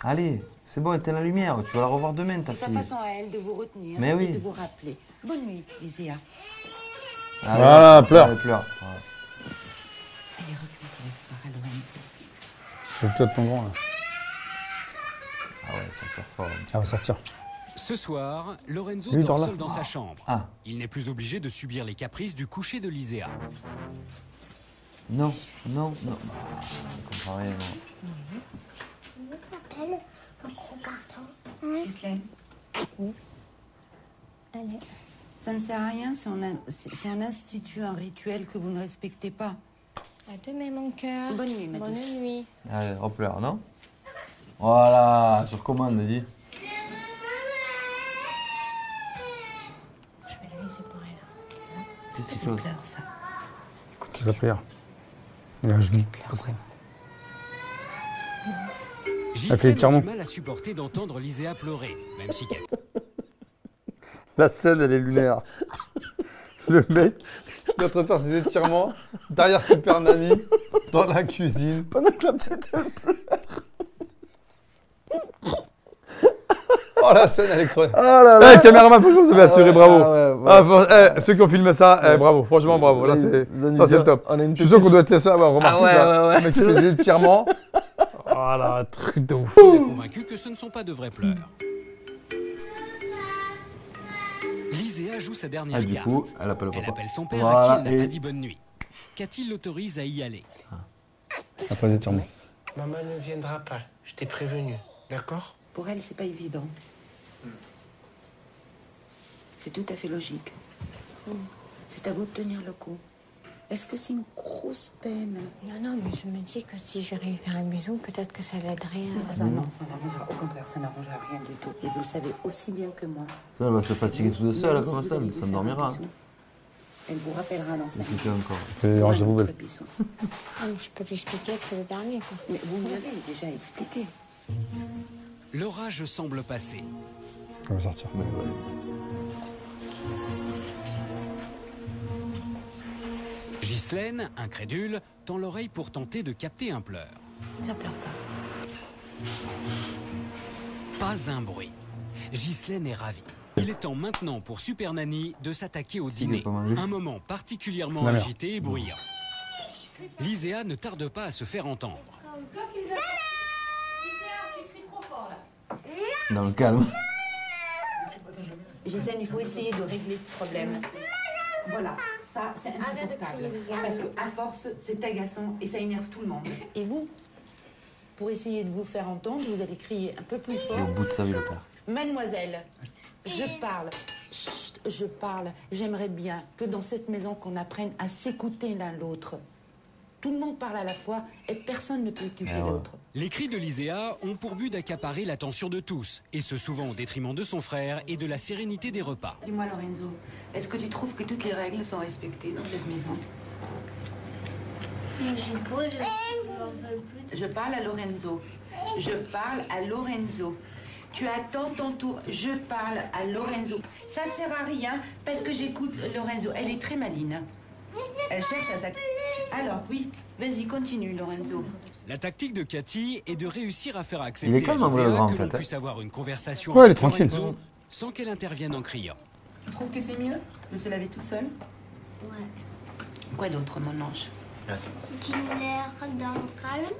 Allez, c'est bon, éteins la lumière. Tu vas la revoir demain, ta C'est sa fille. façon à elle de vous retenir Mais et oui. de vous rappeler. Bonne nuit, Liséa. Ah, ouais, pleure. elle pleure. Ouais. Elle est recueillie le soir à Lorenzo. C'est le de ton grand là. Ah ouais, ça pleure fort. Elle va sortir. Ce soir, Lorenzo Lui, dort dort là. seul dans sa chambre. Ah. Il n'est plus obligé de subir les caprices du coucher de Liséa. Non, non, non. Je comprends rien, non. Comment s'appelle un gros carton? Ghislaine, Allez. ça ne sert à rien si on institue un rituel que vous ne respectez pas. À demain, mon cœur. Bonne nuit, ma Bonne douce. nuit. Allez, repleure, non? Voilà, sur commande, dis. Je vais la laisser pleurer là. Qu'est-ce qu'il Elle faut? pleure, ça. Ça s'appelle. Il a un genou. fait Ghislaine a l'étirement. du mal à supporter d'entendre Liséa pleurer, même si Cathy... La scène, elle est lunaire. Le mec, il est en train de faire ses étirements derrière Super Nanny, dans la cuisine, pendant que la petite, elle pleure. Oh, la scène, elle est creuse. Oh là là. Eh, caméraman, franchement, vous avez assuré, bravo. ouais, ouais. Ceux qui ont filmé ça, bravo, franchement, bravo. Là, c'est ça, c'est le top. On a une Je suis sûr qu'on doit être les seuls à avoir remarqué ça. ouais. Le mec qui fait des étirements. Voilà, truc de ouf. Il est convaincu que ce ne sont pas de vrais pleurs. Liséa joue sa dernière Ah, du carte. coup, elle appelle Elle papa. appelle son père Voilà, à qui elle n'a et- pas dit bonne nuit. Cathy l'autorise à y aller. Après les étirements. Maman ne viendra pas, je t'ai prévenu, d'accord? Pour elle, c'est pas évident. C'est tout à fait logique. C'est à vous de tenir le coup. Est-ce que c'est une grosse peine? Non, non, mais je me dis que si je lui faire un bisou, peut-être que ça l'aiderait à... Ça, non, ça n'arrangera. Au contraire, ça n'arrangera rien du tout. Et vous le savez aussi bien que moi. Ça, elle va se fatiguer toute seule, Même si comme vous ça, allez elle lui s'en faire un dormira. bisou, elle vous rappellera dans sa Qu'est-ce vie. qu'il fait encore? Rangez vos Votre belles. bisou. Ah, mais je peux lui expliquer que c'est le dernier, quoi. Mais vous me l'avez déjà expliqué. L'orage semble passer. Elle va sortir. Mais ouais. Ghislaine, incrédule, tend l'oreille pour tenter de capter un pleur. Ça pleure pas. Pas un bruit. Ghislaine est ravie. Il est temps maintenant pour Super Nanny de s'attaquer au S'il dîner. veut pas manger. Un moment particulièrement La mère. agité et bruyant. Liséa ne tarde pas à se faire entendre. Dans le calme. Gisèle, il faut essayer de régler ce problème. Voilà, ça c'est Arrête de crier, insupportable. Lisa. Parce qu'à force, c'est agaçant et ça énerve tout le monde. Et vous, pour essayer de vous faire entendre, vous allez crier un peu plus Il est fort. au bout de sa vie, le père. Mademoiselle, je parle. Chut, je parle. J'aimerais bien que dans cette maison, qu'on apprenne à s'écouter l'un l'autre. Tout le monde parle à la fois et personne ne peut écouter l'autre. Les cris de Liséa ont pour but d'accaparer l'attention de tous, et ce souvent au détriment de son frère et de la sérénité des repas. Dis-moi, Lorenzo, est-ce que tu trouves que toutes les règles sont respectées dans cette maison? Je parle à Lorenzo. Je parle à Lorenzo. Tu attends ton tour. Je parle à Lorenzo. Ça sert à rien parce que j'écoute Lorenzo. Elle est très maline. Elle cherche à s'activer. Alors, oui, vas-y, continue, Lorenzo. La tactique de Cathy est de réussir à faire Il est accepter à calme, en vrai, le Liséa grand, en que l'on fait, hein. puisse avoir une conversation Ouais, elle est avec tranquille. Lorenzo sans qu'elle intervienne en criant. Tu trouves que c'est mieux de se laver tout seul? Ouais. Quoi d'autre, mon ange? Tu l'air dans le calme.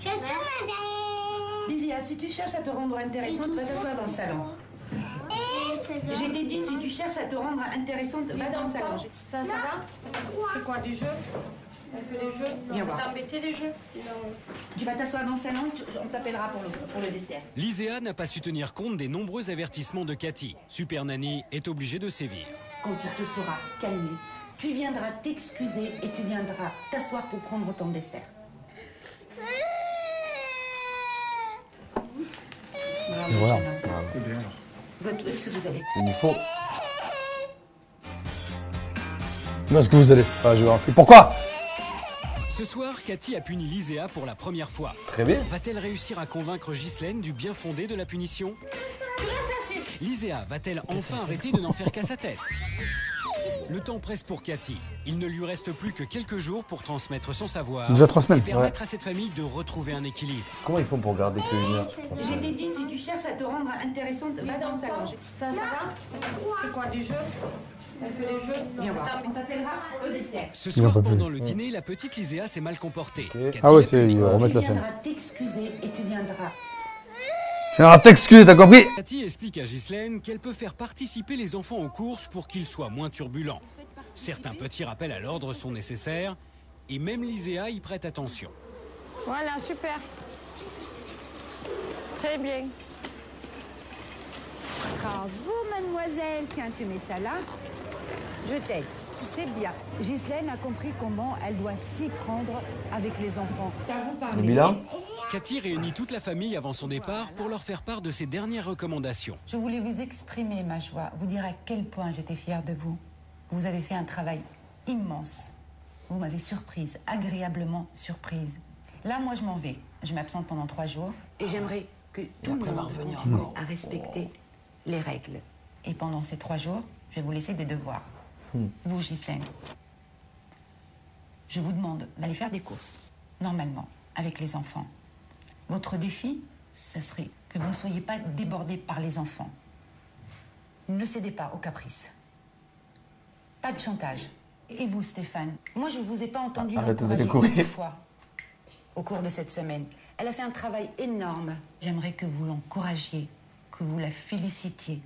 Je te m'appelle. Liséa, si tu cherches à te rendre intéressante, va t'asseoir dans le salon. Je t'ai dit, si tu cherches à te rendre intéressante, va dans le salon. Ça va? C'est quoi, du jeu? Que les jeux? Viens voir. T'as embêté les jeux? Tu vas t'asseoir dans le salon, on t'appellera pour le dessert. Liséa n'a pas su tenir compte des nombreux avertissements de Cathy. Super Nanny est obligée de sévir. Quand tu te seras calmé, tu viendras t'excuser et tu viendras t'asseoir pour prendre ton dessert. Et voilà. Où est-ce que vous allez? Il faut. Où est-ce que vous allez? Ah, je vais voir. Et pourquoi? Ce soir, Cathy a puni Liséa pour la première fois. Très bien. Va-t-elle réussir à convaincre Ghislaine du bien fondé de la punition? Liséa va-t-elle enfin arrêter de n'en faire qu'à sa tête? Le temps presse pour Cathy. Il ne lui reste plus que quelques jours pour transmettre son savoir. Déjà 3 semaines. Et permettre à cette famille de retrouver un équilibre. Comment ils font pour garder que 1 heure? Je t'ai dit, si tu cherches à te rendre intéressante, va dans le salon. Ça va? C'est quoi, du jeu? Que les jeux? Viens voir, on t'appellera pour le dessert. Ce Il en soir, peut plus. pendant le dîner, la petite Liséa s'est mal comportée. Cathy Ah ouais, l'a c'est. punie. Il va remettre Tu la scène. viendras t'excuser et tu viendras. Tu viendras t'excuser, t'as compris? Cathy explique à Ghislaine qu'elle peut faire participer les enfants aux courses pour qu'ils soient moins turbulents. Certains petits rappels à l'ordre sont nécessaires et même Liséa y prête attention. Voilà, super. Très bien. Bravo, mademoiselle. Tiens, tu mets ça là. Je t'aide. C'est bien. Ghislaine a compris comment elle doit s'y prendre avec les enfants. À vous Le parler. bilan? Cathy réunit toute la famille avant son départ pour leur faire part de ses dernières recommandations. Je voulais vous exprimer ma joie, vous dire à quel point j'étais fière de vous. Vous avez fait un travail immense. Vous m'avez surprise, agréablement surprise. Là, moi, je m'en vais. Je m'absente pendant 3 jours. Et j'aimerais que tout le monde continue à respecter les règles. Et pendant ces 3 jours, je vais vous laisser des devoirs. Vous, Ghislaine, je vous demande d'aller faire des courses, normalement, avec les enfants. Votre défi, ce serait que vous ne soyez pas débordés par les enfants. Ne cédez pas aux caprices. Pas de chantage. Et vous, Stéphane? Moi, je ne vous ai pas entendu Arrêtez d'aller l'encourager courir. une fois au cours de cette semaine. Elle a fait un travail énorme. J'aimerais que vous l'encouragiez, que vous la félicitiez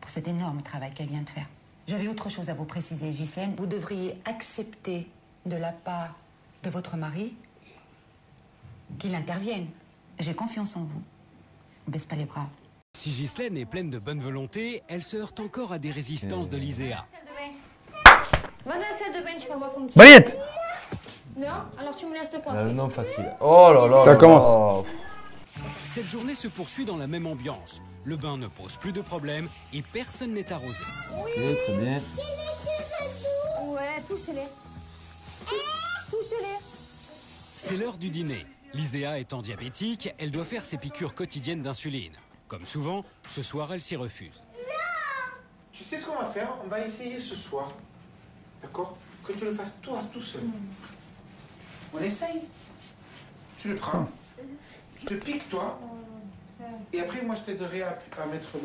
pour cet énorme travail qu'elle vient de faire. J'avais autre chose à vous préciser, Ghislaine. Vous devriez accepter de la part de votre mari qu'il intervienne. J'ai confiance en vous. Ne baisse pas les bras. Si Ghislaine est pleine de bonne volonté, elle se heurte encore à des résistances de Liséa. Va dans la salle de bain, je vais voir comme tu. Balayette! Non? Alors tu me laisses te coiffer. Non, facile. Oh là là. Ça là commence. là. Cette journée se poursuit dans la même ambiance. Le bain ne pose plus de problème et personne n'est arrosé. Ok, très bien. Ouais, touchez-les. Touchez-les. C'est l'heure du dîner. Liséa étant diabétique, elle doit faire ses piqûres quotidiennes d'insuline. Comme souvent, ce soir, elle s'y refuse. Tu sais ce qu'on va faire? On va essayer ce soir. D'accord? Que tu le fasses toi, tout seul. On essaye. Tu le prends. Tu te piques, toi. Et après, moi, je t'aiderai à mettre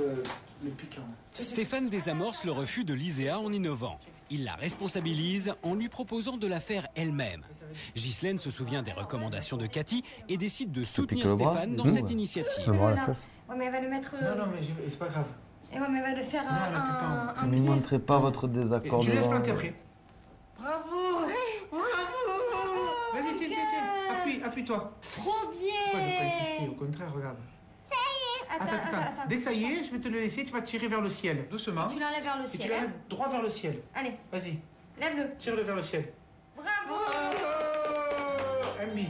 le piquant. Stéphane désamorce le refus de Liséa en innovant. Il la responsabilise en lui proposant de la faire elle-même. Ghislaine se souvient des recommandations de Cathy et décide de soutenir pique le bras, Stéphane dans nous, cette ouais. initiative. Le bras à la face. Ouais, mais elle va le mettre. Non, mais c'est pas grave. Et ouais, mais elle va le faire en Ne pied. montrez pas votre désaccord. Tu laisses devant. planter après. Bravo. Vas-y, tiens. Appuie-toi. Trop bien. Pourquoi je vais pas insister? Au contraire, regarde. Ça y est. Attends. Dès que ça y est, je vais te le laisser, tu vas tirer vers le ciel, doucement. Tu l'enlèves vers le Et ciel. tu l'enlèves droit vers le ciel. Allez, Vas-y, lève-le. tire-le vers le ciel. Bravo. Amy,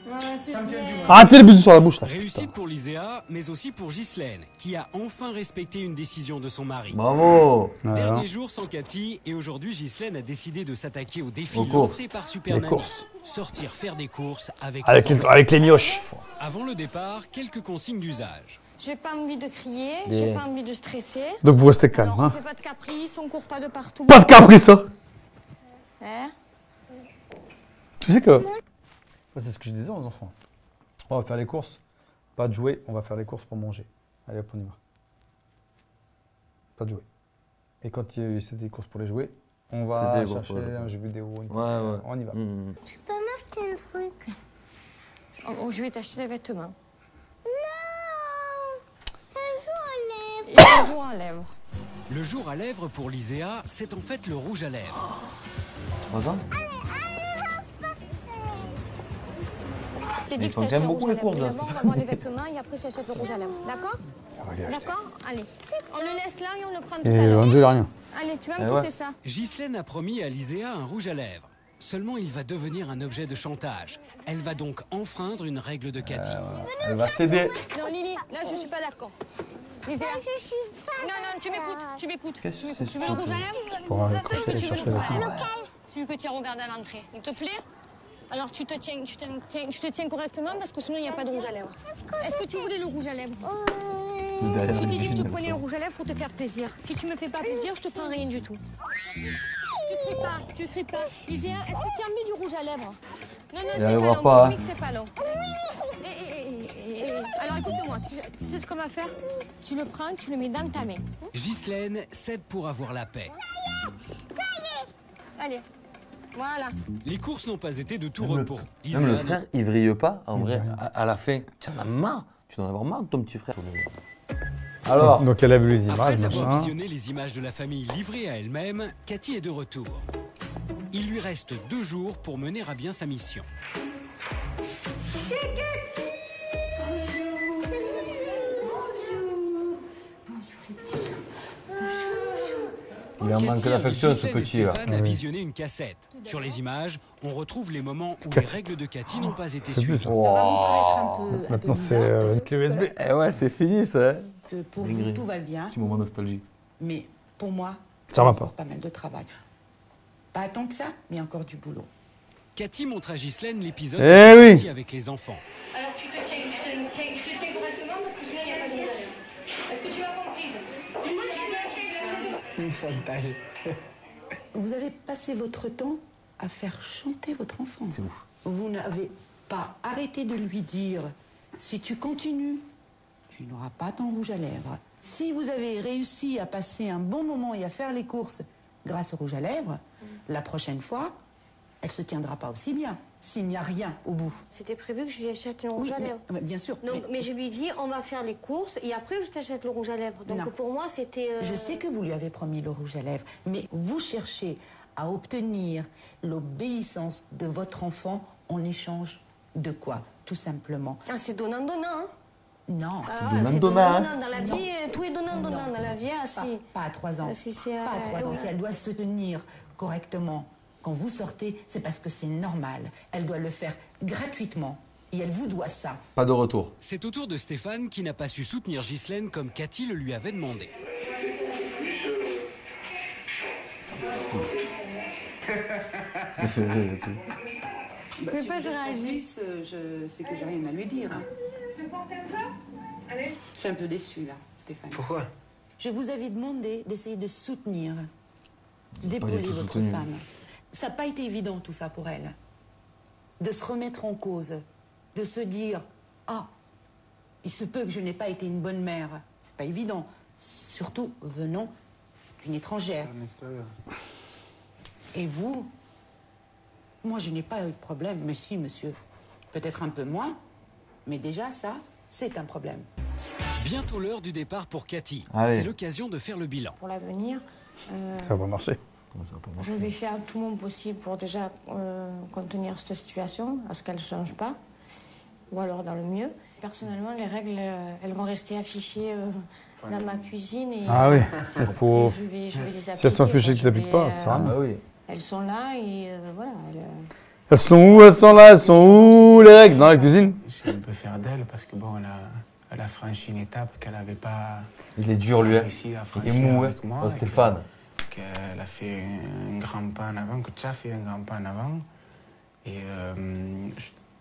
Ouais, c'est champion bien. du monde. Arrêtez le but sur la bouche là. Réussite pour Liséa, mais aussi pour Ghislaine, qui a enfin respecté une décision de son mari. Bravo. Dernier jour sans Cathy, et aujourd'hui Ghislaine a décidé de s'attaquer au défi Aux courses. lancé par Super Les Nanny. courses. Sortir faire des courses avec Avec les mioches. Avant le départ, quelques consignes d'usage. J'ai pas envie de crier, Bien. j'ai pas envie de stresser. Donc vous restez calme. Alors, on Hein. fait pas de caprice, on court pas de partout. Pas de caprice, ça. Hein? Tu sais que. C'est ce que je disais aux enfants. On va faire les courses. Pas de jouer, on va faire les courses pour manger. Allez hop, on y va. Pas de jouer. Et quand c'était des courses pour les jouer, on va C'était les courses chercher pour les jouer. un jeu vidéo. Ouais. On y va. Tu peux m'acheter un truc? Oh, je vais t'acheter des vêtements. Non! Un jour à lèvres. Et un jour à lèvres. Le jour à lèvres pour Liséa, c'est en fait le rouge à lèvres. 3 ans. J'ai Ils dit que font je quand même t'achète le beaucoup rouge à les courses, lèvres. hein, D'abord, on va voir les vêtements et après, j'achète le rouge à lèvres. D'accord? D'accord? Allez. On le laisse là et on le prend tout à Et l'heure. Angel, il a rien. Allez, tu vas Eh me ouais. quitter ça. Ghislaine a promis à Liséa un rouge à lèvres. Seulement, il va devenir un objet de chantage. Elle va donc enfreindre une règle de Cathy. Elle va céder. Non, Lily, là, je suis pas d'accord. Lisez, Je suis pas. non, tu m'écoutes, tu m'écoutes. Qu'est-ce que c'est Tu veux le rouge à lèvres? Pour aller Est-ce que chercher tu veux les le rouge à vêtements. lèvres? Celui que tu as regardé à l'entrée. Il te plaît? Alors tu te tiens correctement parce que sinon il n'y a pas de rouge à lèvres. Est-ce que tu voulais le rouge à lèvres? Derrière Je t'ai les dit que je te films, prenais ça. le rouge à lèvres pour te faire plaisir. Si tu me fais pas plaisir, je te prends rien du tout. Tu cries pas. Liséa, est-ce que tu as mis du rouge à lèvres? Non, c'est allez pas voir long. pas, Je hein. dis que c'est pas long. Alors écoute-moi, tu sais ce qu'on va faire? Tu le prends, tu le mets dans ta main. Ghislaine cède pour avoir la paix. Allez, voilà. Les courses n'ont pas été de tout Même repos. Même le Liséa frère, il vrille pas. En Il vrai, dit rien. à la fin, tu en as marre. Tu dois en avoir marre de ton petit frère. Alors, Donc elle a vu les images, Après avoir machin. visionné les images de la famille livrées à elle-même, Cathy est de retour. Il lui reste 2 jours pour mener à bien sa mission. il a un manque Cathy d'affection, invite ce Ghislaine et petit là. Stéphane à visionner une cassette. Sur les images, on retrouve les moments où les Cassette. règles de Cathy n'ont pas été C'est plus suivies. ça. Ça va vous paraître un peu Maintenant c'est bizarre, parce une clé USB. Eh ouais, c'est fini ça. Hein. que pour Ingrid. vous, tout va bien. Petit moment nostalgique. Mais pour moi, Ça il y a va pas. encore pas mal de travail. Pas tant que ça, mais encore du boulot. Cathy montre à Ghislaine l'épisode Eh de oui. Cathy avec les enfants. Alors tu te tiens correctement parce que sinon il n'y a pas de rouge à lèvres. Est-ce que tu as compris? Chantage. Vous avez passé votre temps à faire chanter votre enfant. C'est ouf. Vous n'avez pas arrêté de lui dire, si tu continues, tu n'auras pas ton rouge à lèvres. Si vous avez réussi à passer un bon moment et à faire les courses grâce au rouge à lèvres, la prochaine fois, elle se tiendra pas aussi bien s'il n'y a rien au bout. C'était prévu que je lui achète le rouge Oui, à lèvres. bien sûr. Donc, mais je lui dis, on va faire les courses et après je t'achète le rouge à lèvres. Donc Non. pour moi, c'était. Je sais que vous lui avez promis le rouge à lèvres, mais vous cherchez à obtenir l'obéissance de votre enfant en échange de quoi? Tout simplement. Ah, c'est donnant-donnant. Hein? Non. Ah, donnant-donnant, c'est hein. donnant-donnant. Dans la vie, tout est donnant-donnant. Dans la vie, ah, si. Pas à 3 ans. Ah, si, Pas à 3 ans. oui. Si elle doit se tenir correctement quand vous sortez, c'est parce que c'est normal. Elle doit le faire gratuitement. Et elle vous doit ça. Pas de retour. C'est au tour de Stéphane qui n'a pas su soutenir Ghislaine comme Cathy le lui avait demandé. Mais pas, je réagis. Je sais que j'ai rien à lui dire. Je suis un peu déçue là, Stéphane. Pourquoi? Je vous avais demandé d'essayer de soutenir, Pas d'épauler du tout votre soutenu. femme. Ça n'a pas été évident tout ça pour elle. De se remettre en cause, de se dire « Ah, il se peut que je n'ai pas été une bonne mère. » C'est pas évident, surtout venant d'une étrangère. Un extérieur. Et vous, moi je n'ai pas eu de problème, mais si monsieur, peut-être un peu moins, mais déjà ça, c'est un problème. Bientôt l'heure du départ pour Cathy. Allez. C'est l'occasion de faire le bilan. Pour l'avenir, Ça va marcher. je vais faire tout mon possible pour déjà contenir cette situation, à ce qu'elle ne change pas, ou alors dans le mieux. Personnellement, les règles, elles vont rester affichées dans ma cuisine. Et, Ah oui, il faut... et je vais les appliquer. Si elles sont affichées que tu Je n'appliques vais, pas, ça sert à rien. Ah oui. Elles sont là et voilà. Elles sont où? Elles sont là? Elles sont où les règles? Dans la cuisine? Je suis un peu fier d'elle parce que bon, elle a franchi une étape qu'elle n'avait pas Il est dur, lui. Hein. réussi à Il est franchir mou, hein. avec moi. Oh, et Stéphane. qu'elle a fait un grand pas en avant, que tu as fait un grand pas en avant. Et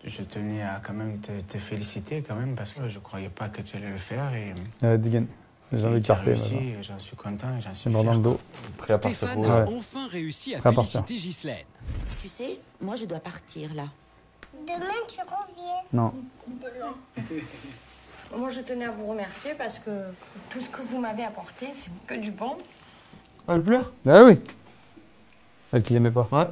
je tenais à quand même te féliciter quand même parce que je ne croyais pas que tu allais le faire. Et Dégaine. J'ai envie de tu as carter. réussi, et j'en suis content, et j'en suis Dans fier. le dos. Prêt à partir Stéphane pour a Ouais. enfin réussi à Prêt à partir. féliciter Ghislaine. Tu sais, moi je dois partir là. Demain, tu reviens. Non. Moi, je tenais à vous remercier parce que tout ce que vous m'avez apporté, c'est que du bon. Ah, elle pleure? Ah oui. Elle qui l'aimait pas. Ouais.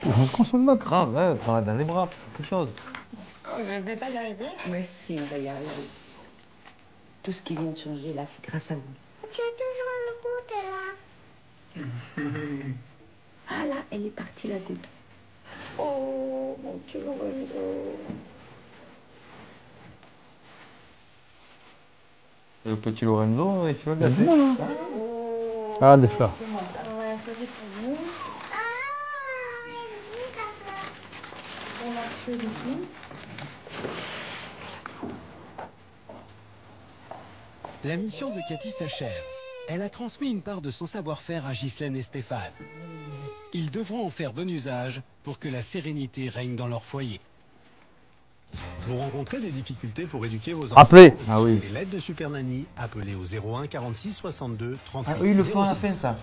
On se console de Grave, ouais, prends-la dans les bras, quelque chose. Je ne vais pas y arriver. Mais si, on va y arriver. Tout ce qui vient de changer là, c'est grâce à vous. Tu as toujours le goût, là. Ah là, elle est partie la goutte. Oh, mon petit Lorenzo. Le petit Lorenzo, il fait le gâter. Ah, des fleurs. On va poser pour vous. Bon marché du coup. La mission de Cathy s'achève. Elle a transmis une part de son savoir-faire à Ghislaine et Stéphane. Ils devront en faire bon usage pour que la sérénité règne dans leur foyer. Vous rencontrez des difficultés pour éduquer vos enfants? Rappelez. Ah oui. Et l'aide de Super Nanny, appelez au 01 46 62 38 Ah oui, ils le font à la 06. fin, ça.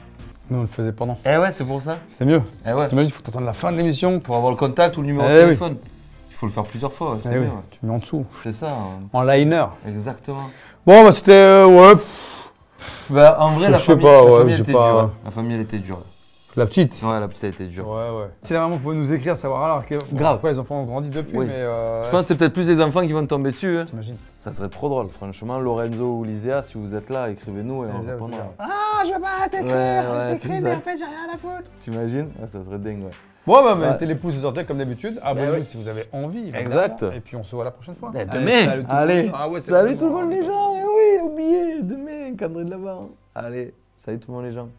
Nous, on le faisait pendant. Eh ouais, c'est pour ça. C'était mieux. Eh ouais. T'imagines, il faut t'attendre la fin de l'émission. Pour avoir le contact ou le numéro Eh de oui. téléphone. Il faut le faire plusieurs fois, c'est Eh oui, bien. tu mets en dessous. C'est ça. Hein. En liner. Exactement. Bon, bah c'était... ouais. Bah, en vrai, Je la sais famille, pas, la ouais, famille j'ai était pas- dure. La famille, elle était dure. La petite. Ouais, la petite, elle était dure. Ouais, ouais. Si la maman pouvait nous écrire, savoir alors que... Grave. Après, les enfants ont grandi depuis, Oui. mais... Je pense que c'est peut-être plus les enfants qui vont tomber dessus. Hein. T'imagines. Ça serait trop drôle. Franchement, Lorenzo ou Liséa, si vous êtes là, écrivez-nous et on Liséa, répondra. vous Ah, je vais pas t'écrire, Ouais, je t'écris, c'est mais ça. en fait, j'ai rien à foutre. T'imagines? Ouais, ça serait dingue, ouais. Bon, bah, Ouais. mettez les pouces et sortez comme d'habitude. Abonnez-vous oui. si vous avez envie. Exact. évidemment. Et puis, on se voit la prochaine fois. Demain, salut tout le allez, monde. Ah ouais, c'est salut bon. tout le monde les gens, eh oui, oublié, demain, calendrier de l'avant. Allez, salut tout le monde les gens.